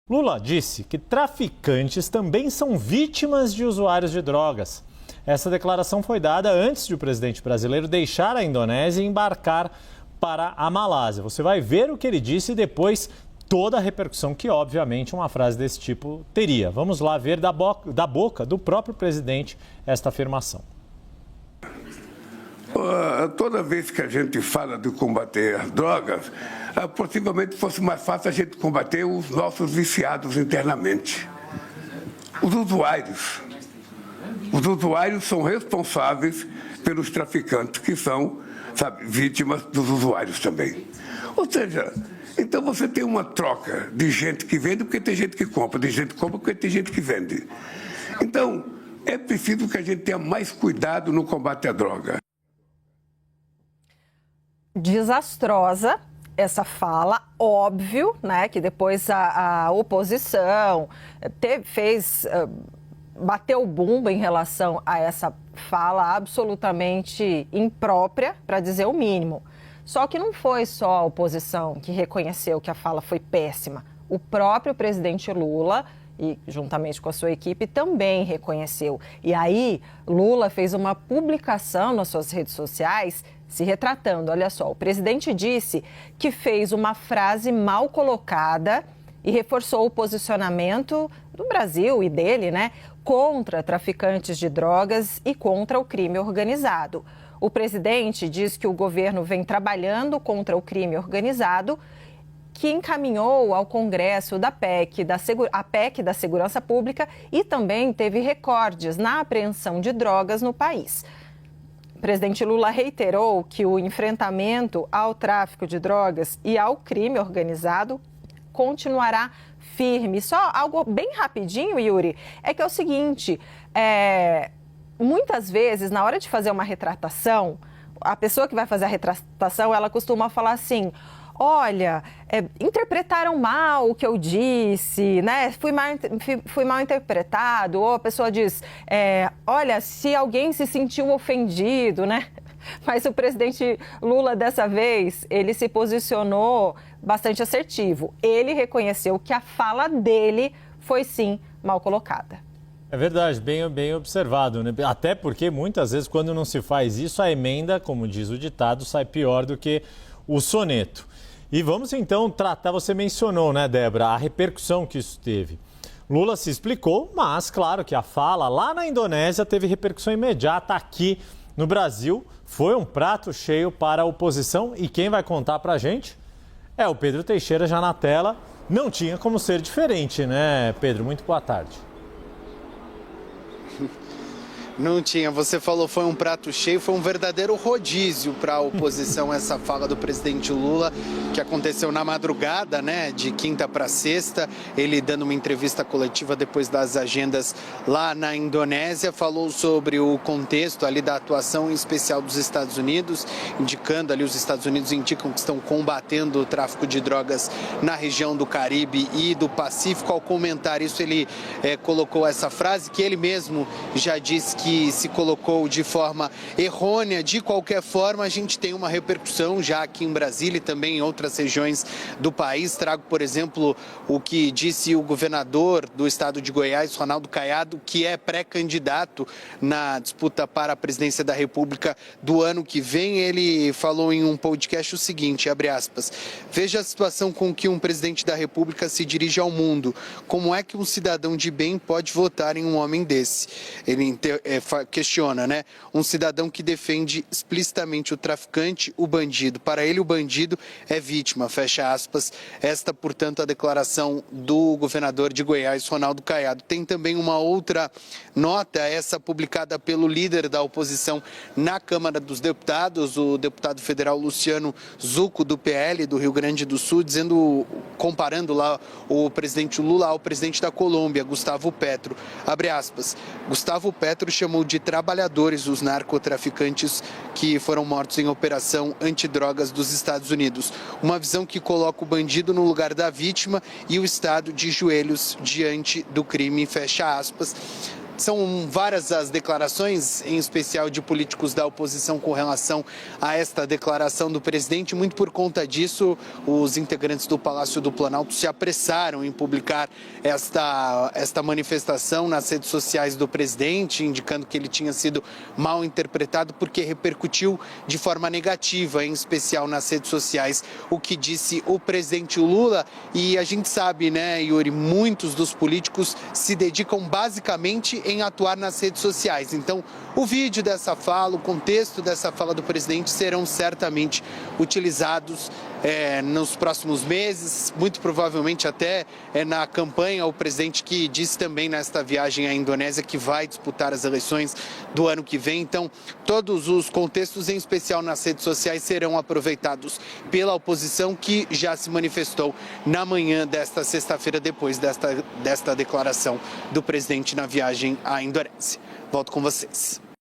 Lula disse que traficantes também são vítimas de usuários de drogas. Essa declaração foi dada antes de o presidente brasileiro deixar a Indonésia e embarcar para a Malásia. Você vai ver o que ele disse e depois toda a repercussão que, obviamente, uma frase desse tipo teria. Vamos lá ver da boca do próprio presidente esta afirmação. Toda vez que a gente fala de combater as drogas, possivelmente fosse mais fácil a gente combater os nossos viciados internamente. Os usuários. Os usuários são responsáveis pelos traficantes, que são, vítimas dos usuários também. Ou seja, então você tem uma troca de gente que vende porque tem gente que compra, de gente que compra porque tem gente que vende. Então, é preciso que a gente tenha mais cuidado no combate à droga. Desastrosa essa fala, óbvio, né, que depois a oposição bateu o bumbo em relação a essa fala absolutamente imprópria, para dizer o mínimo. Só que não foi só a oposição que reconheceu que a fala foi péssima. O próprio presidente Lula, e juntamente com a sua equipe, também reconheceu. E aí, Lula fez uma publicação nas suas redes sociais se retratando. Olha só, o presidente disse que fez uma frase mal colocada e reforçou o posicionamento do Brasil e dele, né, contra traficantes de drogas e contra o crime organizado. O presidente diz que o governo vem trabalhando contra o crime organizado, que encaminhou ao Congresso a PEC da Segurança Pública e também teve recordes na apreensão de drogas no país. O presidente Lula reiterou que o enfrentamento ao tráfico de drogas e ao crime organizado continuará firme. Só algo bem rapidinho, Yuri, é que é o seguinte, muitas vezes, na hora de fazer uma retratação, a pessoa que vai fazer a retratação, ela costuma falar assim: olha, interpretaram mal o que eu disse, né? Fui mal interpretado. Ou a pessoa diz, olha, se alguém se sentiu ofendido, né? Mas o presidente Lula, dessa vez, ele se posicionou bastante assertivo. Ele reconheceu que a fala dele foi, sim, mal colocada. É verdade, bem observado, né? Até porque, muitas vezes, quando não se faz isso, a emenda, como diz o ditado, sai pior do que o soneto. E vamos então tratar, você mencionou, né, Débora, a repercussão que isso teve. Lula se explicou, mas claro que a fala lá na Indonésia teve repercussão imediata aqui no Brasil. Foi um prato cheio para a oposição e quem vai contar pra gente é o Pedro Teixeira, já na tela. Não tinha como ser diferente, né, Pedro? Muito boa tarde. Não tinha, você falou, foi um prato cheio, foi um verdadeiro rodízio para a oposição essa fala do presidente Lula, que aconteceu na madrugada, né, de quinta para sexta. Ele dando uma entrevista coletiva depois das agendas lá na Indonésia, falou sobre o contexto ali da atuação especial dos Estados Unidos, indicando ali, os Estados Unidos indicam que estão combatendo o tráfico de drogas na região do Caribe e do Pacífico. Ao comentar isso, ele colocou essa frase que ele mesmo já disse que se colocou de forma errônea. De qualquer forma, a gente tem uma repercussão já aqui em Brasília e também em outras regiões do país. Trago, por exemplo, o que disse o governador do estado de Goiás, Ronaldo Caiado, que é pré-candidato na disputa para a presidência da República do ano que vem. Ele falou em um podcast o seguinte, abre aspas: veja a situação com que um presidente da República se dirige ao mundo. Como é que um cidadão de bem pode votar em um homem desse? Ele questiona, né? Um cidadão que defende explicitamente o traficante, o bandido. Para ele, o bandido é vítima, fecha aspas. Esta, portanto, a declaração do governador de Goiás, Ronaldo Caiado. Tem também uma outra nota, essa publicada pelo líder da oposição na Câmara dos Deputados, o deputado federal Luciano Zucco, do PL do Rio Grande do Sul, comparando lá o presidente Lula ao presidente da Colômbia, Gustavo Petro. Abre aspas. Gustavo Petro chamou de trabalhadores os narcotraficantes que foram mortos em operação antidrogas dos Estados Unidos. Uma visão que coloca o bandido no lugar da vítima e o Estado de joelhos diante do crime, fecha aspas. São várias as declarações, em especial de políticos da oposição, com relação a esta declaração do presidente. Muito por conta disso, os integrantes do Palácio do Planalto se apressaram em publicar esta manifestação nas redes sociais do presidente, indicando que ele tinha sido mal interpretado porque repercutiu de forma negativa, em especial nas redes sociais, o que disse o presidente Lula. E a gente sabe, né, Yuri, muitos dos políticos se dedicam basicamente em atuar nas redes sociais. Então, o vídeo dessa fala, o contexto dessa fala do presidente serão certamente utilizados nos próximos meses, muito provavelmente até na campanha. O presidente que disse também nesta viagem à Indonésia que vai disputar as eleições do ano que vem. Então, todos os contextos, em especial nas redes sociais, serão aproveitados pela oposição, que já se manifestou na manhã desta sexta-feira, depois desta declaração do presidente na viagem à Indonésia. Volto com vocês.